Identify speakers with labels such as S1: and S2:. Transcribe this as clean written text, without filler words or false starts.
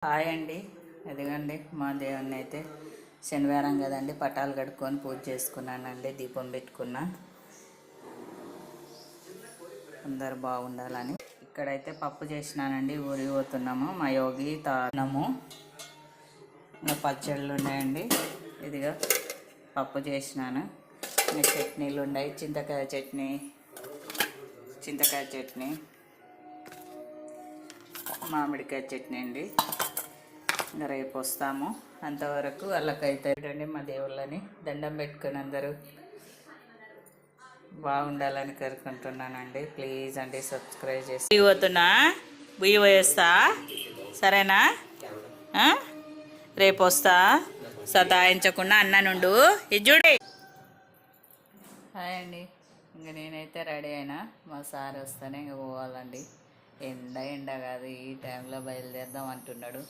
S1: Hi అండి. ఎదిగండి మా దేవుణ్ణి అయితే శనివారం కదండి పటాలు కడుక్కొని పూజ చేసుకున్నానండి. దీపం పెట్టుకున్నా, అందరు బాగుండాలని. ఇక్కడైతే పప్పు చేసినానండి. ఊరికి పోతున్నాము. మా యోగి తానము ఇంకా పచ్చళ్ళు ఉన్నాయండి. ఇదిగా పప్పు చేసినాను. ఇంకా చట్నీలు ఉన్నాయి. చింతకాయ చట్నీ, మామిడికాయ చట్నీ అండి. ఇంకా రేపు వస్తాము. అంతవరకు వాళ్ళకైతే అండి మా దేవుళ్ళని దండం పెట్టుకుని అందరూ బాగుండాలని కోరుకుంటున్నానండి. ప్లీజ్ అండి సబ్స్క్రైబ్ చేసి పోతున్నా. బుయ్యి పోయేస్తా, సరేనా? రేపు వస్తా, సతాయించకుండా అన్న నుండు. ఇది చూడే. హాయ్ అండి. ఇంక నేనైతే రెడీ అయినా. మా సార్ వస్తేనే ఇంక పోవాలండి. ఎండ కాదు, ఈ టైంలో బయలుదేరదాం అంటున్నాడు.